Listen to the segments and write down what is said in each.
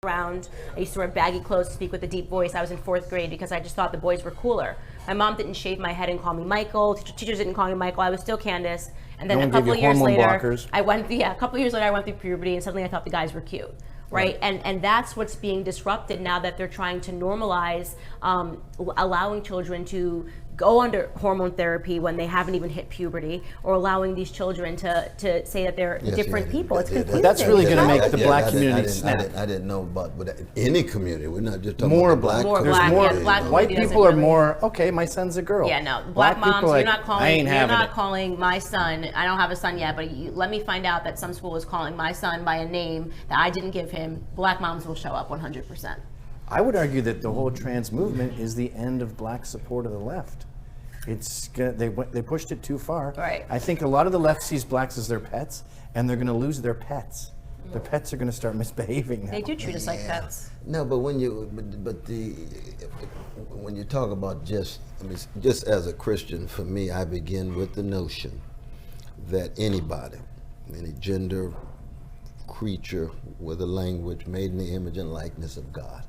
around. I used to wear baggy clothes, speak with a deep voice. I was in 4th grade because I just thought the boys were cooler. My mom didn't shave my head and call me Michael. Teachers didn't call me Michael. I was still Candace. And then a couple of years later, I went through puberty, and suddenly I thought the guys were cute. Right? And that's what's being disrupted now that they're trying to normalize allowing children to go under hormone therapy when they haven't even hit puberty, or allowing these children to say that they're different people. It's confusing. That's really going to make the black community snap. I didn't know about any community. We're not just talking more about black. More There's black. more. Yeah, black white people are more, okay, my son's a girl. Yeah, no. Black moms, people you're not like, calling my son, I don't have a son yet, but let me find out that some school is calling my son by a name that I didn't give him. Black moms will show up 100%. I would argue that the whole trans movement is the end of black support of the left. They pushed it too far. Right. I think a lot of the left sees blacks as their pets, and they're going to lose their pets. Their pets are going to start misbehaving now. They do treat us like pets. No, but when you talk about just as a Christian, for me, I begin with the notion that anybody, any gender, creature with a language made in the image and likeness of God,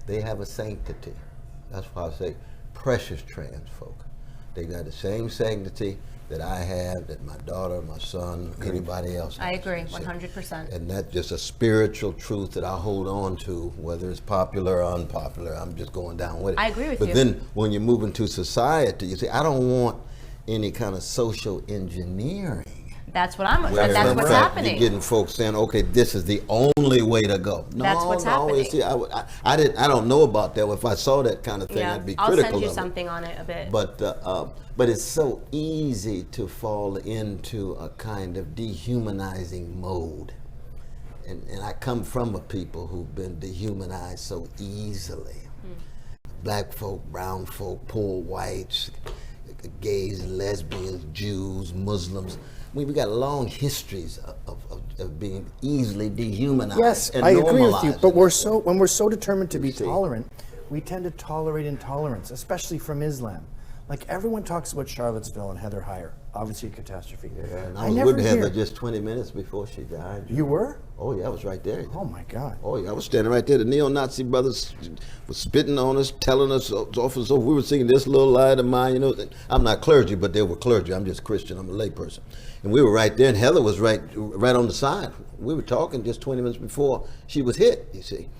they have a sanctity. That's why I say precious trans folk. They got the same sanctity that I have, that my daughter, my son, anybody else has. I agree, 100%. And that's just a spiritual truth that I hold on to, whether it's popular or unpopular. I'm just going down with it. I agree with you. But then when you move into society, you see, I don't want any kind of social engineering. That's what's happening. You're getting folks saying, okay, this is the only way to go. No, that's what's happening. See, I don't know about that. If I saw that kind of thing, I'd be critical of it. I'll send you something on it a bit. But it's so easy to fall into a kind of dehumanizing mode. And I come from a people who've been dehumanized so easily. Black folk, brown folk, poor whites, gays, lesbians, Jews, Muslims. We got long histories of being easily dehumanized. Yes, and I agree with you. But normalized. when we're so determined to be tolerant, we tend to tolerate intolerance, especially from Islam. Like everyone talks about Charlottesville and Heather Heyer, obviously a catastrophe. Yeah, and I was with Heather just 20 minutes before she died. You were? Oh yeah, I was right there. Oh my God. Oh yeah, I was standing right there. The neo-Nazi brothers were spitting on us, telling us off and so. We were singing this little light of mine. You know, I'm not clergy, but they were clergy. I'm just Christian. I'm a layperson. And we were right there, and Heather was right on the side. We were talking just 20 minutes before she was hit. You see,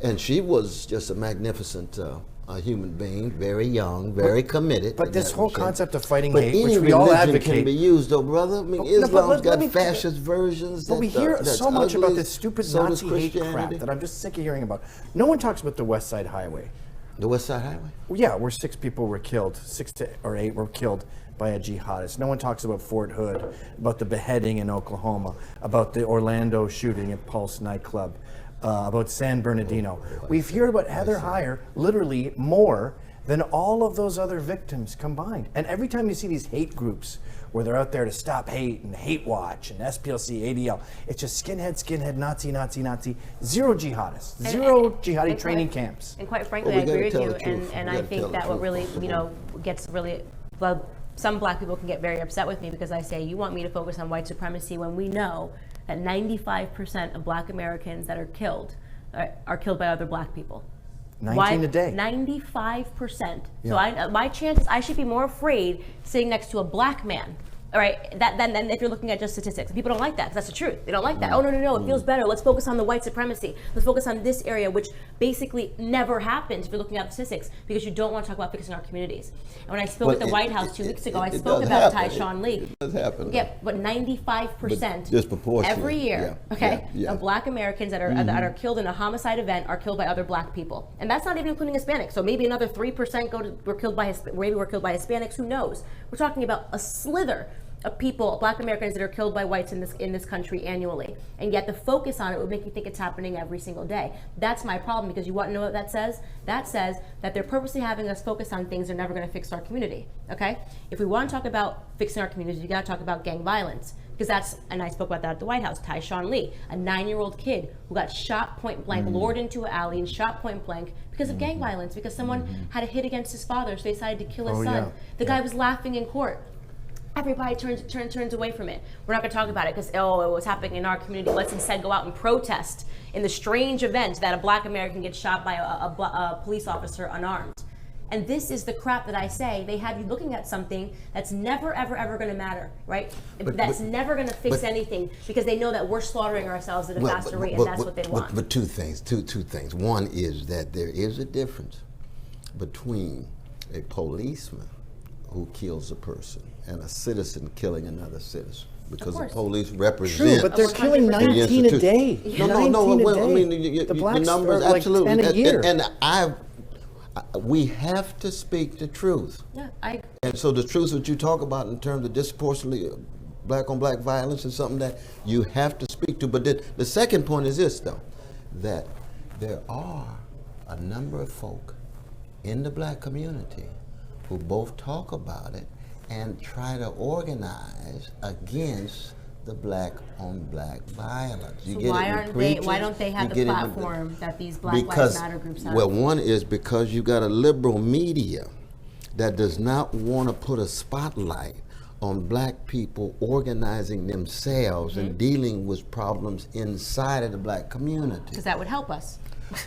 and she was just a magnificent. A human being, very young, very committed. But this whole concept of fighting but hate, which we all advocate, can be used, though, brother. I mean, Islam's got fascist versions. But we hear so much about this stupid Nazi hate crap that I'm just sick of hearing about. No one talks about the West Side Highway. The West Side Highway? Yeah, where 6 people were killed, 6 or 8 were killed by a jihadist. No one talks about Fort Hood, about the beheading in Oklahoma, about the Orlando shooting at Pulse nightclub. About San Bernardino. We've heard about Heather Heyer literally more than all of those other victims combined. And every time you see these hate groups where they're out there to stop hate and hate watch and SPLC, ADL, it's just skinhead, Nazi, zero jihadists, zero jihadi training camps. And quite frankly, I agree with you. And I think that what really, gets really, well, some black people can get very upset with me because I say, you want me to focus on white supremacy when we know that 95% of black Americans that are killed by other black people. 19 a day. 95%. Yeah. So my chances, I should be more afraid sitting next to a black man. All right, then if you're looking at just statistics. People don't like that because that's the truth. They don't like that. Oh, no, it feels better. Let's focus on the white supremacy. Let's focus on this area, which basically never happens if you're looking at statistics because you don't want to talk about fixing our communities. And when I spoke at the White House 2 weeks ago, I spoke about Tyshawn Lee. It does happen. Yeah, but 95% disproportionately every year, of black Americans that are killed in a homicide event are killed by other black people. And that's not even including Hispanics. So maybe another 3% were killed by Hispanics, who knows? We're talking about a slither of people, black Americans, that are killed by whites in this country annually. And yet the focus on it would make you think it's happening every single day. That's my problem, because you want to know what that says? That says that they're purposely having us focus on things that are never going to fix our community, okay? If we want to talk about fixing our communities, we got to talk about gang violence. Because and I spoke about that at the White House, Tyshawn Lee, a 9-year-old kid who got shot point blank, lured into an alley and shot point blank because of gang violence, because someone had a hit against his father, so they decided to kill his son. The guy was laughing in court. everybody turns away from it. We're not going to talk about it because, oh, it was happening in our community. Let's instead go out and protest in the strange event that a Black American gets shot by a police officer unarmed. And this is the crap that I say. They have you looking at something that's never, ever, ever going to matter, right? That's never going to fix anything because they know that we're slaughtering ourselves at a faster rate, and that's what they want. But two things. One is that there is a difference between a policeman who kills a person and a citizen killing another citizen. Because the police represent. True, but they're killing 19 a day. No. Well, I mean, the blacks the numbers are like absolutely 10 a year. And we have to speak the truth. Yeah, And so the truth that you talk about in terms of disproportionately black on black violence is something that you have to speak to. But the second point is this, though, that there are a number of folk in the black community who both talk about it and try to organize against the black on black violence. So why don't they have the platform that these Black Lives Matter groups have? Well, one is because you got a liberal media that does not want to put a spotlight on black people organizing themselves and dealing with problems inside of the black community. Because that would help us.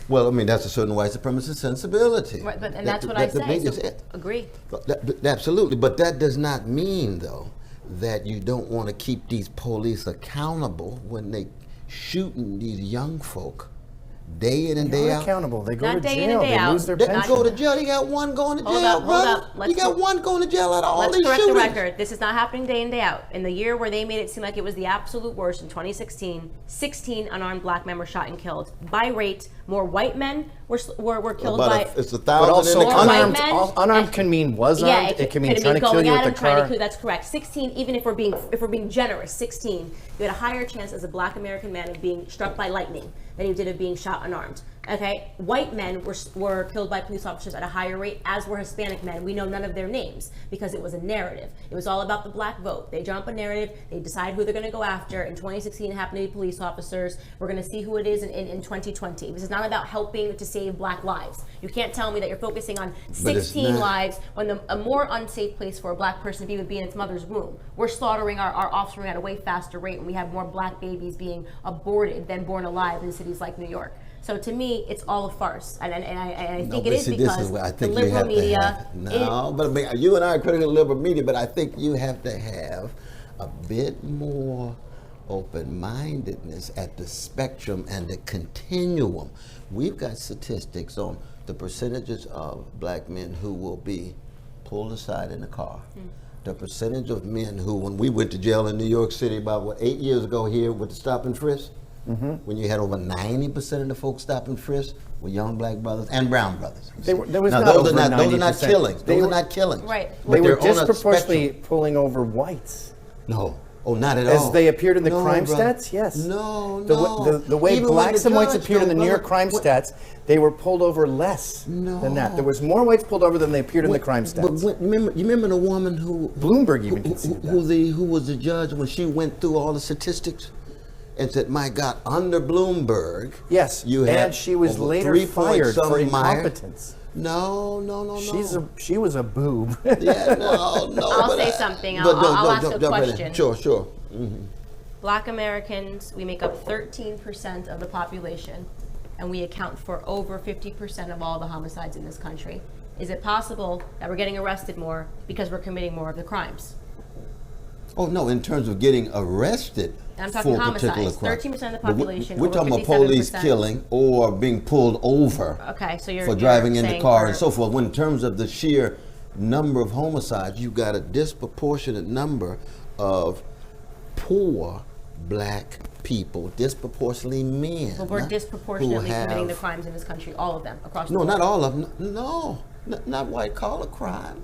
Well, I mean, that's a certain white supremacist sensibility. Right, and that's what I say. So agree. Absolutely, but that does not mean, though, that you don't want to keep these police accountable when they shooting these young folk day in and day out. Accountable. They go Not to day in jail. and day They out. lose their They pension. go to jail. You got one going to jail, brother. You got one going to jail at all Let's these correct shootings. the record. This is not happening day in, day out. In the year where they made it seem like it was the absolute worst, in 2016, 16 unarmed black men were shot and killed. By rate, more white men were killed by. It's 1,000 But also, in the country. unarmed can mean was armed. It can mean trying to kill you with a car. That's correct. 16, even if we're being generous, 16, you had a higher chance as a black American man of being struck by lightning than you did of being shot unarmed. Okay, white men were killed by police officers at a higher rate, as were Hispanic men. We know none of their names because it was a narrative. It was all about the black vote. They jump a narrative, they decide who they're going to go after. In 2016, it happened to be police officers. We're going to see who it is in 2020. This is not about helping to save black lives. You can't tell me that you're focusing on 16 lives when a more unsafe place for a black person to be would be in its mother's womb. We're slaughtering our offspring at a way faster rate, and we have more black babies being aborted than born alive in cities like New York. So to me, it's all a farce, and I think it is because the liberal media. But I mean, you and I are critical of liberal media, but I think you have to have a bit more open-mindedness at the spectrum and the continuum. We've got statistics on the percentages of black men who will be pulled aside in the car. The percentage of men who, when we went to jail in New York City about 8 years ago here with the stop and frisk, when you had over 90% of the folks stop and frisk were young black brothers and brown brothers. Those are not killings. Those are not killings. Right. They were disproportionately pulling over whites. No. Oh, not at all. all. As they appeared in the crime stats, yes. No. The way Even blacks and whites judge, appeared in the New York crime stats, they were pulled over less than that. There was more whites pulled over than they appeared in the crime stats. But you remember the woman who Bloomberg even conceded that. Who was the judge when she went through all the statistics and said, "My God, under Bloomberg, yes, and she was later fired for incompetence." No. She was a boob. Yeah, no. I'll say something. I'll ask a question. Sure. Mm-hmm. Black Americans, we make up 13% of the population, and we account for over 50% of all the homicides in this country. Is it possible that we're getting arrested more because we're committing more of the crimes? Oh no! In terms of getting arrested I'm talking for a particular homicides. crime, 13% of the population. We're talking about police killing or being pulled over. Okay, so for driving in the car and so forth. When in terms of the sheer number of homicides, you've got a disproportionate number of poor black people, disproportionately men. Well, we're disproportionately committing the crimes in this country, all of them, across the board. No, not all of them. No, not white collar crime.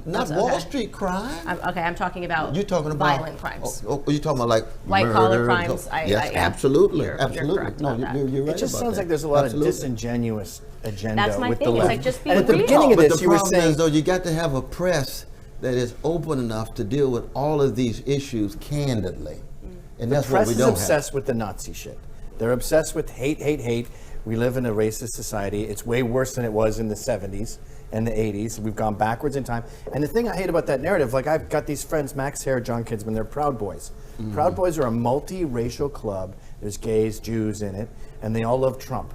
Not Wall Street crime. I'm talking about. You're talking about violent crimes. You're talking about like white collar crimes. Yes, absolutely. You're correct No, about you're right. It just sounds like there's a lot of disingenuous agenda. That's my with thing. the It's left. like just be and at the real. beginning of But this, the you were problem saying, is, though, you got to have a press that is open enough to deal with all of these issues candidly, and that's what we don't have. The press is obsessed with the Nazi shit. They're obsessed with hate. We live in a racist society. It's way worse than it was in the 70s and the 80s. We've gone backwards in time. And the thing I hate about that narrative, like I've got these friends, Max Hare, John Kinsman, they're Proud Boys. Proud Boys are a multi-racial club. There's gays, Jews in it, and they all love Trump.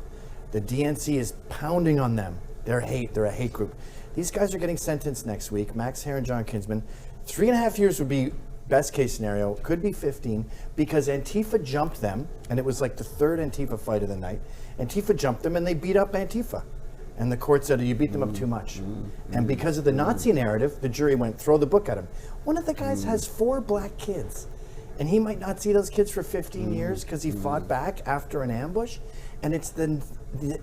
The DNC is pounding on them. They're a hate group. These guys are getting sentenced next week, Max Hare and John Kinsman. 3.5 years would be best case scenario, could be 15, because Antifa jumped them, and it was like the third Antifa fight of the night. Antifa jumped them and they beat up Antifa. And the court said, you beat them up too much. And because of the Nazi narrative, the jury went, throw the book at him. One of the guys has 4 black kids, and he might not see those kids for 15 years because he fought back after an ambush. And it's the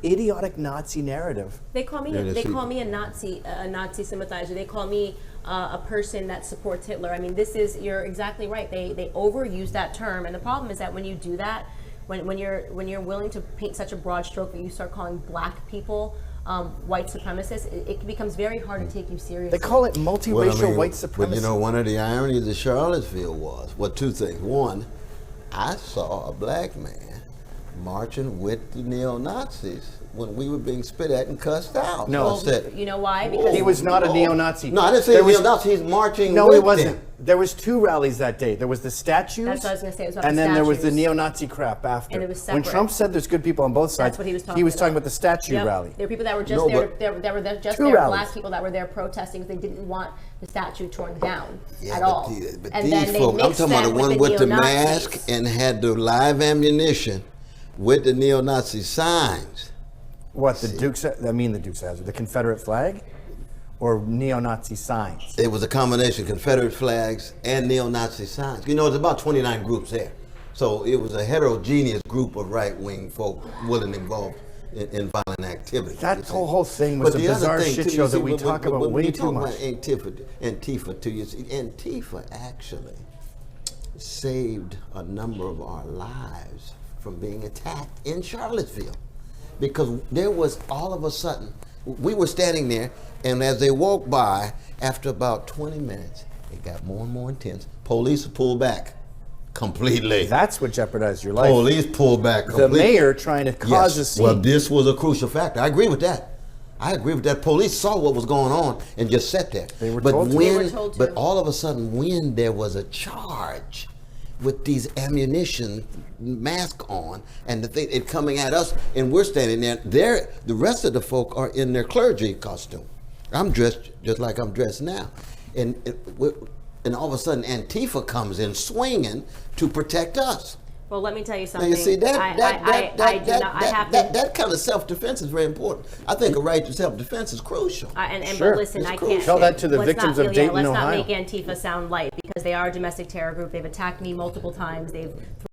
idiotic Nazi narrative. They call me a Nazi sympathizer. They call me a person that supports Hitler. I mean, you're exactly right. They overuse that term, and the problem is that when you do that, when you're willing to paint such a broad stroke that you start calling black people white supremacists, it becomes very hard to take you seriously. They call it multiracial white supremacy. But you know, one of the ironies of Charlottesville was, well, 2 things. One, I saw a black man marching with the neo-Nazis when we were being spit at and cussed out. No. Said, you know why? Because he was not a neo-Nazi. No, I didn't say neo-Nazi. He's marching No, with he wasn't. them. There was 2 rallies that day. There was the statues. That's what I was going to say. It was about and the then there was the statues. neo-Nazi crap after. And it was When separate. Trump said there's good people on both sides, That's what he was talking about the statue Yep. rally. There were people that were just there were just 2 there, rallies. black people that were there protesting because they didn't want the statue torn down at But all. but and these then they folk, I'm mixed talking about the them one with the neo-Nazis. mask and had the live ammunition with the neo-Nazi signs. What, the Dukes, the Dukes Hazard, the Confederate flag? Or neo-Nazi signs? It was a combination, Confederate flags and neo-Nazi signs. You know, there's about 29 groups there. So it was a heterogeneous group of right-wing folk willing involved in violent activity. That whole thing was a bizarre shit show that we talk about way too much. Antifa too, you see, Antifa actually saved a number of our lives from being attacked in Charlottesville. Because there was all of a sudden, we were standing there, and as they walked by, after about 20 minutes, it got more and more intense. Police pulled back completely. That's what jeopardized your life. Police pulled back completely. The mayor trying to cause a scene. Well, this was a crucial factor. I agree with that. Police saw what was going on and just sat there. They were told to. They were told to. But all of a sudden, when there was a charge with these ammunition mask on and it coming at us, and we're standing there, the rest of the folk are in their clergy costume. I'm dressed just like I'm dressed now. And all of a sudden, Antifa comes in swinging to protect us. Well, let me tell you something. Now you see that kind of self-defense is very important. I think a right to self-defense is crucial. Sure. But listen, It's I crucial. can't Tell that to the let's victims not- of Dayton, let's Ohio. not make Antifa sound light, because they are a domestic terror group. They've attacked me multiple times. They've